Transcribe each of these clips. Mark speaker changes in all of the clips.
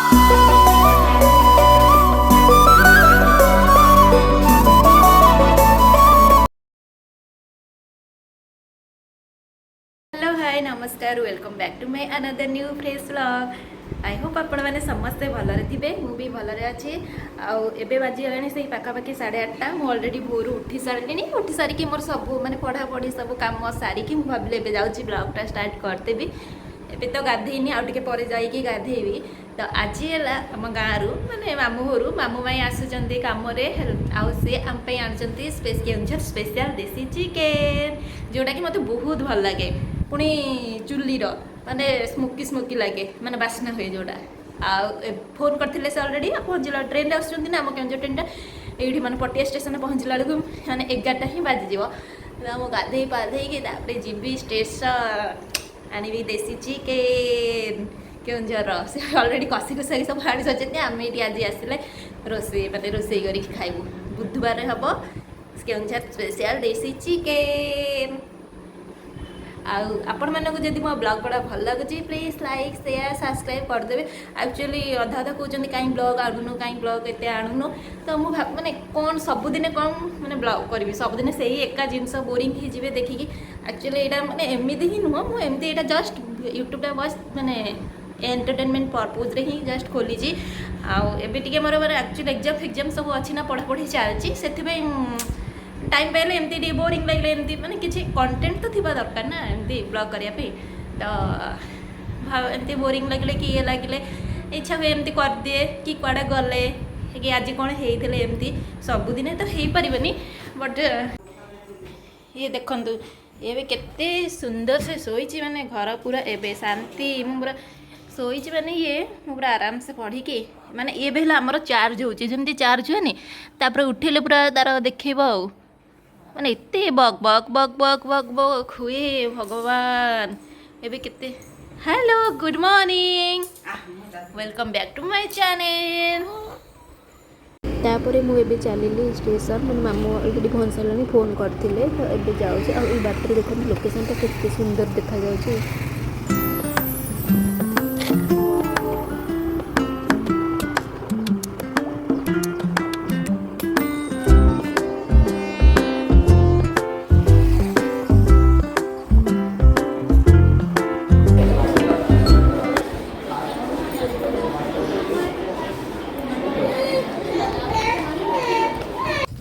Speaker 1: Hello hi नमस्कार welcome back to my another new fresh vlog. I hope आपण मैंने समस्ते भलरे थे मुझे भलरे अच्छी आबे बाजीगला से पाखापाखि 8:30 मुझे अलरेडी भोर उठी सारे उठी सारिकी मोर सब मैंने पढ़ापढ़ी सब कम सारिकी मुझे भाविले एबे जाऊँगी ब्लॉगटा स्टार्ट करदेवी। एबे तो गाधेनी आउ टिके पर जाइकी गाधेबी। तो आज है आम गाँव माने मामू घर मामू माई आसुँच कम सी आम आनुंट स्पेशल देसी चिकेन जोटा कि मत बहुत भल लगे पुणी चुलीर माने स्मोकी स्मोकी लगे माने बास्ना हुए जोटा आ फोन करते से अलरेडी पहुँचला ट्रेन आसुँच आम केंजर ट्रेन ये मैंने पटिया स्टेशन पहुँचला बेलू मैंने 11टा ही बाजिज मुझे गाधे पाधे जी स्टेशन आनी देसी चिकेन केउंझर से अलरेडी कषि कुषाक सब आनी सचें आम ये आज आसले रोसे मतलब रोसे कर खाइबू बुधवार हम केउंझर स्पेशल देसी चिकेन। आपण मानक जदि मो ब्लॉग गुड़ा भल लगुच प्लीज लाइक शेयर सब्सक्राइब करदेवे। एक्चुअली अधा अधा कहते कहीं ब्लॉग आणुनु कहीं ब्लॉग एत आणुनु तो मुझे माने कौन सबुदिन कौन माने ब्लॉग करी सबुदिन से ही एका जिनस बोरिंग ही जी देखिकी। एक्चुअली यहाँ माने एमती ही नुह मुझे यहाँ जस्ट यूट्यूबटा बस माने एंटरटेनमेंट पर्पज रे ही जस्ट खोली आबे मोर एक्चुअली एग्जाम सब अच्छी ना पढ़ापढ़ी चलती से टाइम पाइले एमती बोरिंग लगे एमती माने किसी कंटेंट तो थिबा दरकार ना एमती ब्लॉग करने तो एमती बोरिंग लगे कि ये लगे इच्छा हुए एमती कर दिए कि कड़े गले कि आज कौन होते एमती सबुदिन तो हो पारनी बट ये देखु ये भी केते सुंदर से शोची माने घर पूरा एबे शांति पूरा शोची माने ये पूरा आराम से पढ़ी कि माने ये भी आमर चार्ज होमती चार्ज हुए तापर उठेले पूरा तार देखेब माने एते बक बक बक बक बक बक हुए भगवान एबे केते। Hello good morning welcome back to my channel.
Speaker 2: तापर मुझे चलिली स्टेशन मैं मामू अलरेडी पहुँच सारे फोन करते तो ये जाऊँगी बाटर देखते लोकेशन केते सुंदर देखा जाऊँगी।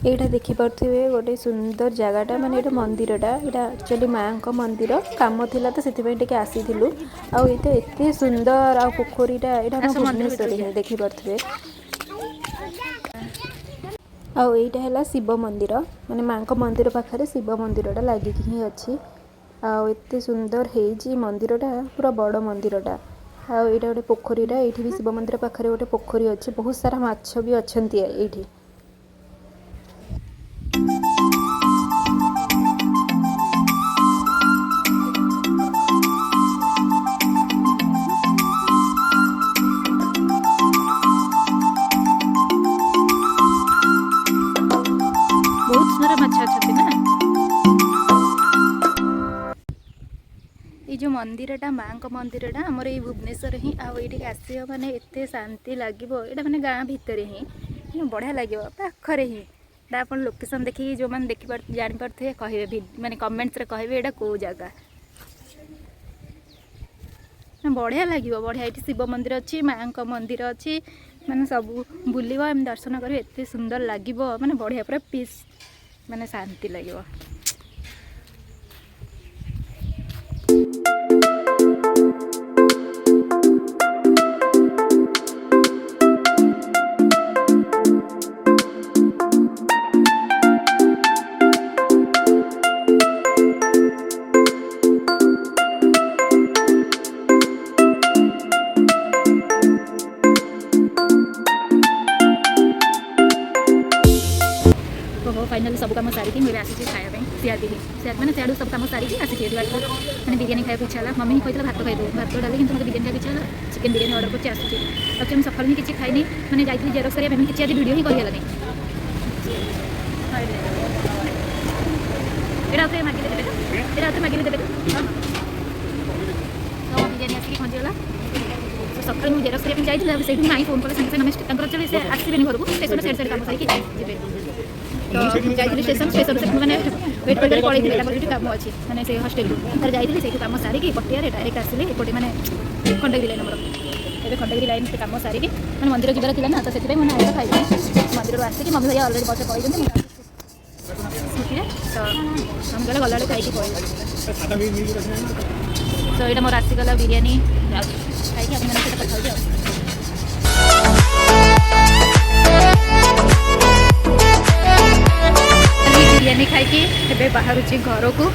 Speaker 2: यहाँ देखिपे गोटे सुंदर जगहटा माने ये मंदिरटा यहाँ एक्चुअली माँ का मंदिर कम थिला तो से आसी आते सुंदर आ पोखरीटा यहाँ भुवनेश्वर ही देखिपे आईटा है शिव मंदिर माने माँ का मंदिर पाखे शिव मंदिरटा लगिक ही अच्छी आते सुंदर है मंदिरटा पूरा बड़ मंदिरटा आईटा गोटे पोखरीटा ये भी शिव मंदिर पाखे गोटे पोखरी अच्छी बहुत सारा माछ भी अच्छा ये
Speaker 1: जो मंदिरटा माँ का मंदिरटा आमर ये भुवनेश्वर ही आईटी आसो माने एत शांति लगे यहाँ माने गाँ भितर ही बढ़िया लगे पाखरे ही आप लोकेशन देखिए जो मैंने देखी जानीपे कहे माने कमेंट्स कहे यहाँ कौ जगह बढ़िया लगे बढ़िया ये शिव मंदिर अच्छी माँ का मंदिर अच्छी माने सब बुल दर्शन कर एत सुंदर लगे माने बढ़िया पूरा पीस माने शांति लगे। फाइनाली सब कम सारिकी मुझे आसी खाया सियार मैंने सियाड़ सब कम सारिकी आसी मैंने बिरियानी खाया इच्छा है मम्मी कहते भात खाई भात डाली कि बिरियानी खाई इच्छा है चिकेन बिरियानी ऑर्डर करके आसूँ एक्चुअली सकाल ही किसी खाई मैंने जाइए जेरक्स करिया किसी आज वीडियो ही करगलानी यहाँ मागिले देते यहाँ मागिले देते तो बिरियानी आसिक पहुँचीगला सकाल मुझे जेरक्स करने जाइए से माई फोन कले सागे सागे आम से आसबे घर को स्टेशन से कम सारी जी तो जाइए स्टेशन स्टेशन से मैंने वेट करके पड़े कम अच्छी मैंने से हस्टेल को जाइए से कम सारिकी पटिया डायरेक्ट आसिले एपटे मैंने खंडगिरी लाइन नंबर ଏବେ ଖଣ୍ଡଗିରି ଲାଇନ୍ ସେ କାମ ସାରିକି ମାନେ ମନ୍ଦିର ଯିବାର ଥିଲା ନା ତ ସେଥିପାଇଁ ମୁଁ ନାଇଁ ଖାଇବି ମନ୍ଦିରରୁ ଆସିକି ମମି ଭାଇ ଅଲରେଡ଼ି ବସରେ କହିଛନ୍ତି ମୁଁ ସ୍କୁଟିରେ ତ ମମି କହିଲେ ଗଲାବେଳେ ଖାଇକି ପଳେଇବି ତ ଏଇଟା ମୋର ଆସିଗଲା ବିରିୟାନୀ ଖାଇକି ଆପଣମାନଙ୍କ ସହିତ କଥା ହେଉଛି ଆଉ ବିରିୟାନୀ ଖାଇକି ଏବେ ବାହାରୁଛି ଘରକୁ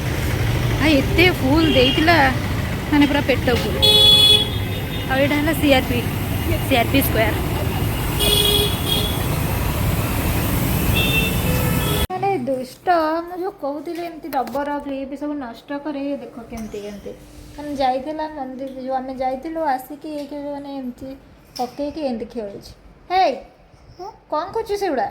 Speaker 1: ଭାଇ ଏତେ ଫୁଲ୍ ଦେଇଥିଲା ମାନେ ପୁରା ପେଟ ଫୁଲ୍ ଆଉ ଏଇଟା ହେଲା ସିଆର୍ପି ସ୍କୋୟାର ମାନେ ଦୁଷ୍ଟ ମୁଁ ଯେଉଁ କହୁଥିଲି ଏମିତି ଡବର କ୍ଲିପ୍ ସବୁ ନଷ୍ଟ କରେ ଦେଖ କେମିତି କେମିତି ମାନେ ଯାଇଥିଲା ମନ୍ଦିର ଯେଉଁ ଆମେ ଯାଇଥିଲୁ ଆସିକି ଏଇକି ମାନେ ଏମିତି ପକେଇକି ଏମିତି ଖେଳୁଛି ହେଇ କ'ଣ କରୁଛୁ ସେଗୁଡ଼ା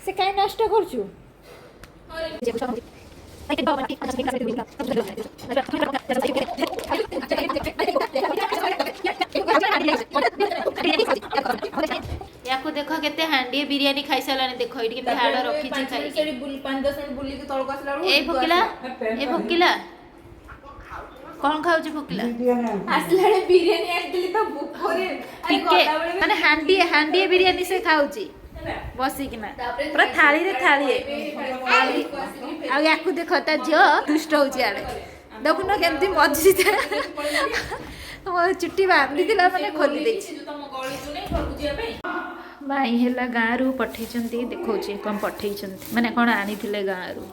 Speaker 1: ସେ କାହିଁ ନଷ୍ଟ କରୁଛୁ याको देखो केते हांडी बिरयानी खाई सालानी देखो एटी केते हाड़ रखी छी खाई सेडी 5-10 मिनिट बुली के तळको आसला ए भोकिला कोन खाउ छी भोकिला आसलाडे बिरयानी आइतली तो भूखरे माने हांडी बिरयानी से खाउ छी बसिकिना पूरा थाली रे थाली आ याकू देखो ता जो दुष्ट होची आड़े देखुन केमती मजी चुट्टी बांधी दिला माने खोली देछि भाई हेला गाँ रु पठे देखो कौन पठे माने कौन आनी गाँ रु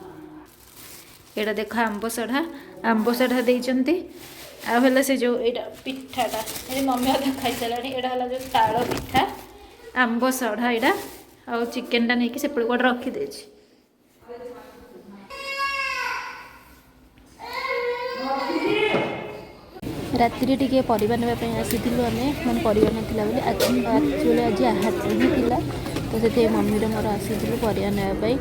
Speaker 1: एटा देख आंब सढ़ा देइचंती आला से जो एटा पिठाटा ये मम्मी अधा खाई सारानी एटा हला जो ताल पिठा आंब सढ़ा एटा आ चिकेनटा नहीं कि सेपटे गोटे रखी देछि राति टिके परिवा नापी आसीलु आम मैंने परिवा नाला बोली एक्चुअली आज हाट ही था तो से मम्मी मोर आसी परिवा नापी